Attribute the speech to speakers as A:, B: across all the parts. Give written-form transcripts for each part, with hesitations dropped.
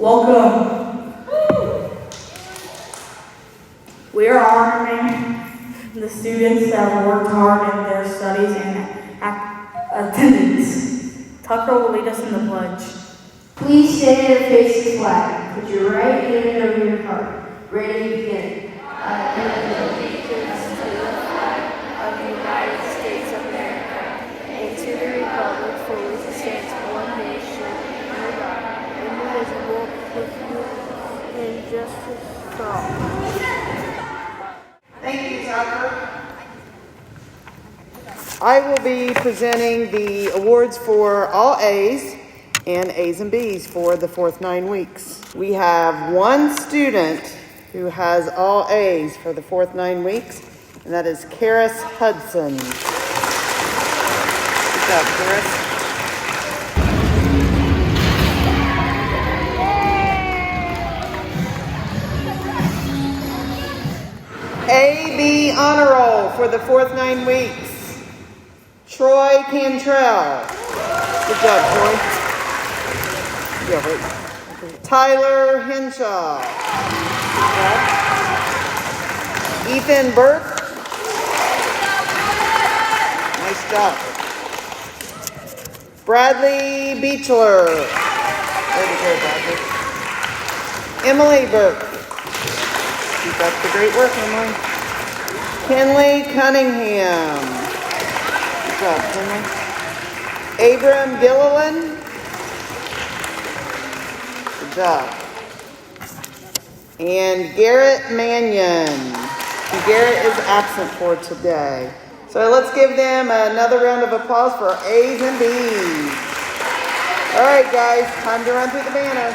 A: Welcome. We are honoring the students that have worked hard in their studies and attendance. Tucker will lead us in the pledge.
B: Please stand and face the flag. Put your right hand over your heart. Ready, begin. I pledge allegiance to the flag of the United States of America and to the republic for which it stands one nation, under God, indivisible, with liberty and justice for all.
C: Thank you, Tucker. I will be presenting the awards for all A's and A's and B's for the fourth 9 weeks. We have one student who has all A's for the fourth 9 weeks, and that is Karis Hudson. Good job, Karis. A, B honor roll for the fourth 9 weeks. Troy Cantrell. Good job, Troy. Yeah, wait. Tyler Henshaw. Ethan Burke. Nice job. Bradley Beechler. Very good, Bradley. Emily Burke. Keep up the great work, Emily. Kenley Cunningham. Good job, Kenley. Abram Gilliland. Good job. And Garrett Mannion. Garrett is absent for today. So let's give them another round of applause for our A's and B's. All right, guys, time to run through the banner.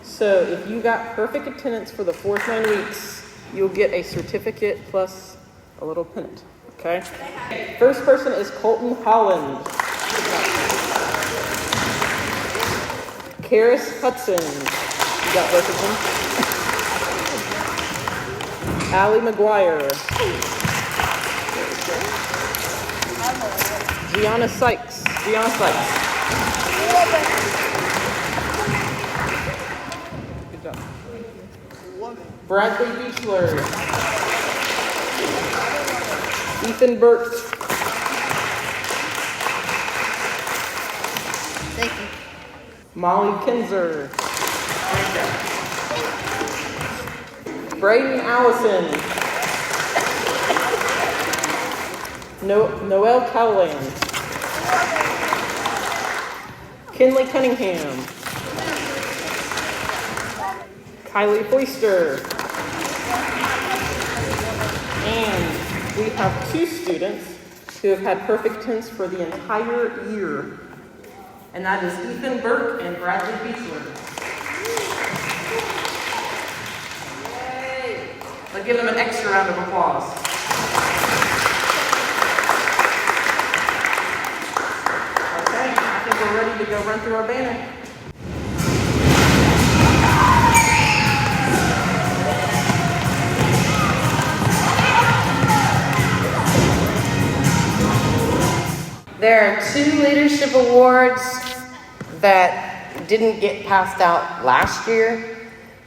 D: So if you got perfect attendance for the fourth 9 weeks, you'll get a certificate plus a little pennant, okay? First person is Colton Holland. Karis Hudson. You got both of them. Allie McGuire. Gianna Sykes. Good job. Bradley Beechler. Ethan Burke.
B: Thank you.
D: Molly Kinzer. Brayden Allison. Noel Cowland. Kenley Cunningham. Kylie Foister. And we have 2 students who have had perfect attendance for the entire year. And that is Ethan Burke and Bradley Beechler. Yay! Let's give them an extra round of applause. Okay, I think we're ready to go run through our banner.
E: There are 2 leadership awards that didn't get passed out last year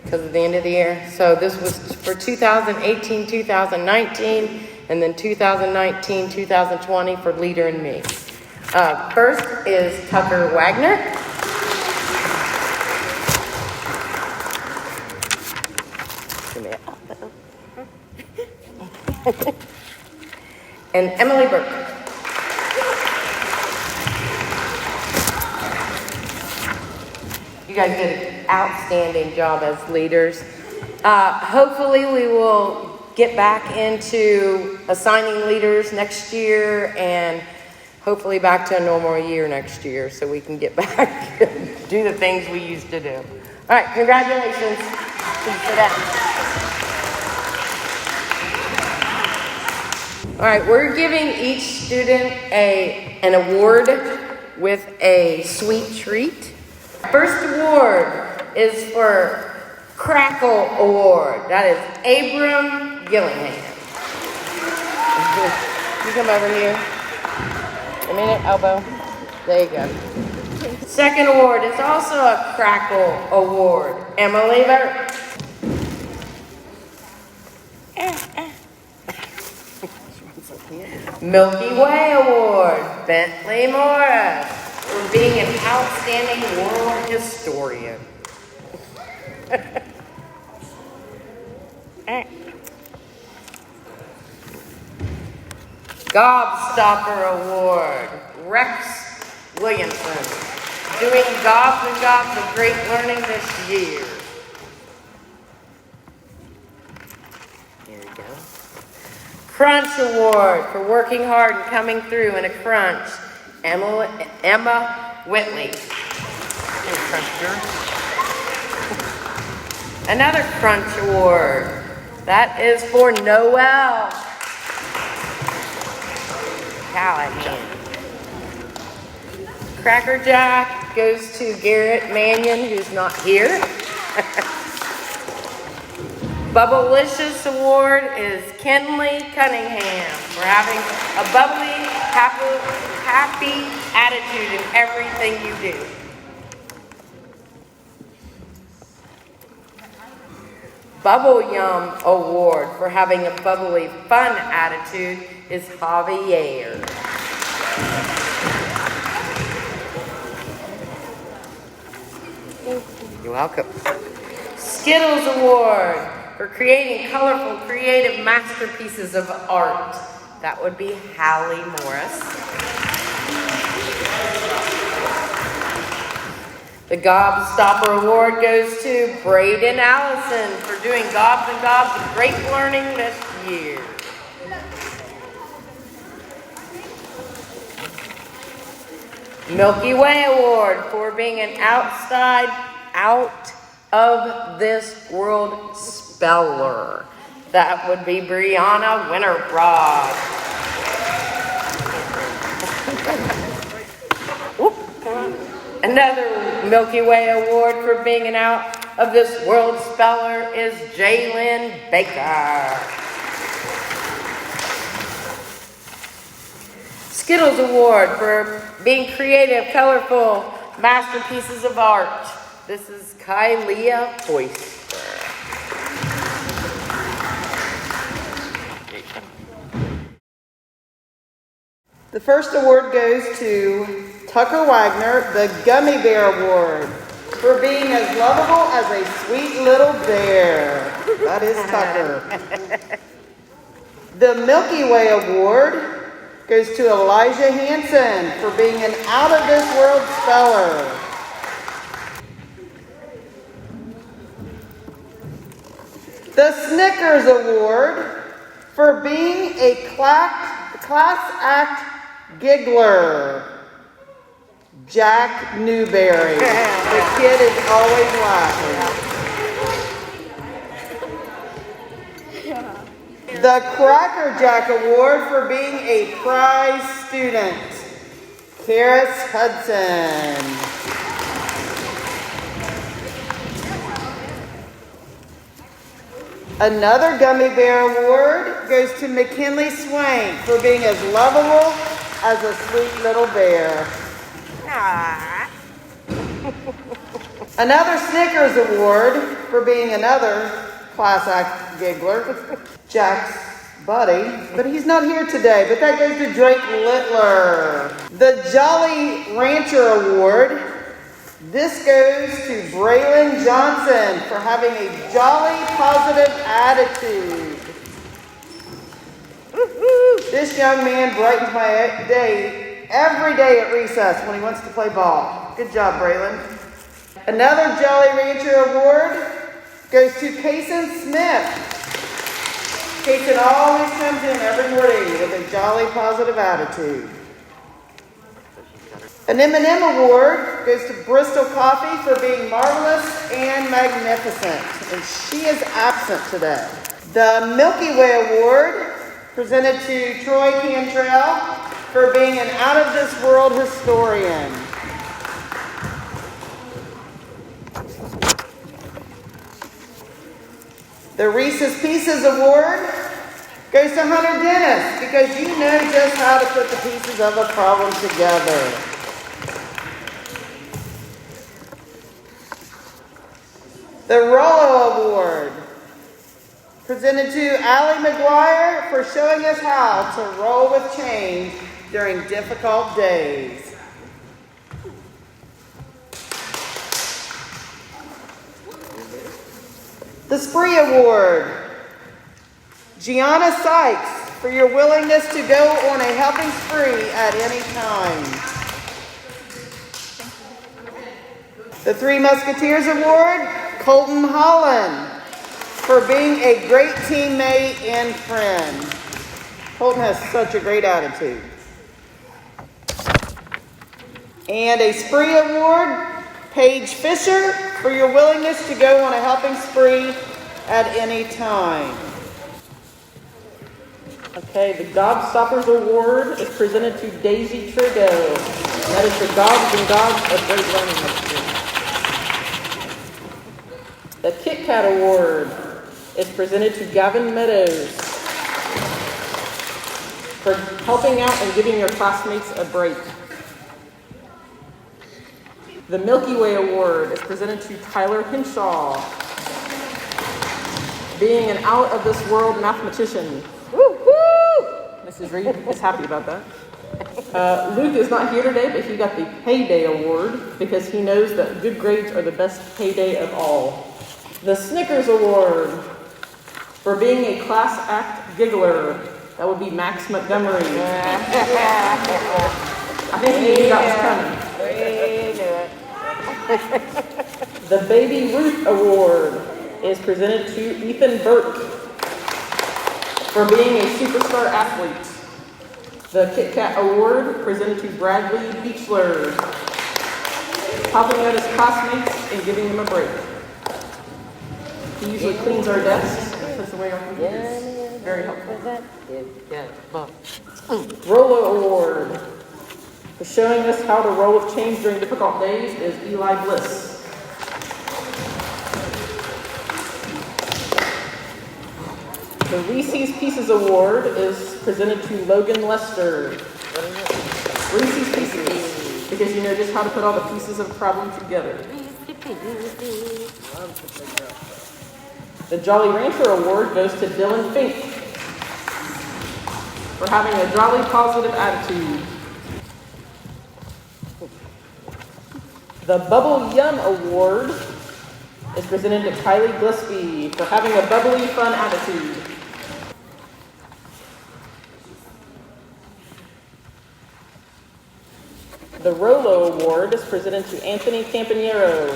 E: because of the end of the year. So this was for 2018, 2019, and then 2019, 2020 for Leader and Me. First is Tucker Wagner. And Emily Burke. You guys did an outstanding job as leaders. Hopefully we will get back into assigning leaders next year and hopefully back to a normal year next year so we can get back and do the things we used to do. All right, congratulations. Please sit down. All right, we're giving each student an award with a sweet treat. First award is for Crackle Award. That is Abram Gillingham. You come over here. A minute, elbow. There you go. Second award is also a Crackle Award. Emily Burt. Milky Way Award. Bentley Morris for being an outstanding world historian. Gobstopper Award. Rex Williamson. Doing gobs and gobs of great learning this year. There we go. Crunch Award for working hard and coming through in a crunch. Emma Whitley. Here's Crunch Girl. Another Crunch Award. That is for Noel Callahan. Cracker Jack goes to Garrett Mannion, who's not here. Bubblicious Award is Kenley Cunningham for having a bubbly, happy attitude in everything you do. Bubble Yum Award for having a bubbly, fun attitude is Javier. You're welcome. Skittles Award for creating colorful, creative masterpieces of art. That would be Hallie Morris. The Gobstopper Award goes to Braden Allison for doing gobs and gobs of great learning this year. Milky Way Award for being an out of this world speller. That would be Brianna Winterbrod. Another Milky Way Award for being an out of this world speller is Jalen Baker. Skittles Award for being creative, colorful masterpieces of art. This is Kylia Foister.
C: The first award goes to Tucker Wagner, the Gummy Bear Award, for being as lovable as a sweet little bear. That is Tucker. The Milky Way Award goes to Elijah Hansen for being an out-of-this-world speller. The Snickers Award for being a class act giggler. Jack Newberry. The kid is always laughing. The Cracker Jack Award for being a prize student. Karis Hudson. Another Gummy Bear Award goes to McKinley Swank for being as lovable as a sweet little bear. Another Snickers Award for being another class act giggler, Jack's buddy, but he's not here today, but that goes to Drake Littler. The Jolly Rancher Award, this goes to Braylon Johnson for having a jolly, positive attitude. This young man brightens my day every day at recess when he wants to play ball. Good job, Braylon. Another Jolly Rancher Award goes to Kaysen Smith. Kaysen always comes in every morning with a jolly, positive attitude. An M&M Award goes to Bristol Coffee for being marvelous and magnificent, and she is absent today. The Milky Way Award presented to Troy Cantrell for being an out-of-this-world historian. The Reese's Pieces Award goes to Hunter Dennis because you know just how to put the pieces of a problem together. The Rollo Award, presented to Allie McGuire for showing us how to roll with change during difficult days. The Spree Award, Gianna Sykes, for your willingness to go on a helping spree at any time. The Three Musketeers Award, Colton Holland, for being a great teammate and friend. Colton has such a great attitude. And a Spree Award, Paige Fisher, for your willingness to go on a helping spree at any time.
D: Okay, the Gobstoppers Award is presented to Daisy Trigo. That is for Dogs and Dogs of Great Learning Experience. The Kit Kat Award is presented to Gavin Meadows for helping out and giving your classmates a break. The Milky Way Award is presented to Tyler Hinshaw, being an out-of-this-world mathematician. Woo, woo! Mrs. Reed is happy about that. Luke is not here today, but he got the Payday Award because he knows that good grades are the best payday of all. The Snickers Award for being a class act giggler. That would be Max Montgomery. I think he knew that was coming. The Baby Ruth Award is presented to Ethan Burke for being a superstar athlete. The Kit Kat Award presented to Bradley Beechler, helping out his classmates and giving them a break. He usually cleans our desks and puts away our computers. Very helpful. Rollo Award for showing us how to roll with change during difficult days is Eli Bliss. The Reese's Pieces Award is presented to Logan Lester. Reese's Pieces, because you know just how to put all the pieces of a problem together. The Jolly Rancher Award goes to Dylan Fink for having a jolly positive attitude. The Bubble Yum Award is presented to Kylie Gillespie for having a bubbly, fun attitude. The Rollo Award is presented to Anthony Campanero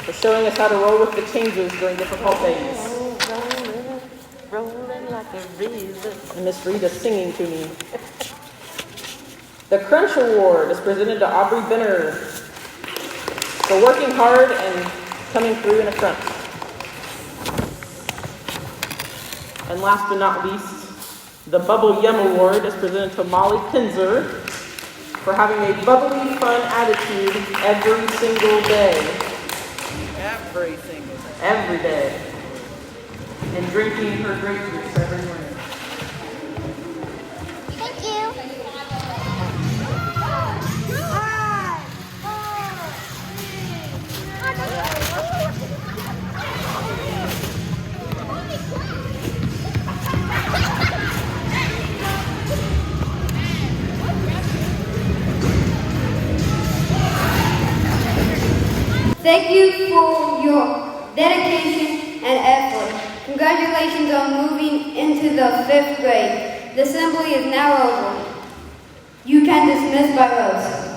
D: for showing us how to roll with the changes during difficult days.
E: Rolling like a river.
D: And Miss Rita's singing to me. The Crunch Award is presented to Aubrey Benner for working hard and coming through in a crunch. And last but not least, the Bubble Yum Award is presented to Molly Pinzer for having a bubbly, fun attitude every single day. Every day. And drinking her grape juice every morning.
F: Thank you.
B: Thank you for your dedication and effort. Congratulations on moving into the 5th grade. The assembly is now over. You can dismiss by rows.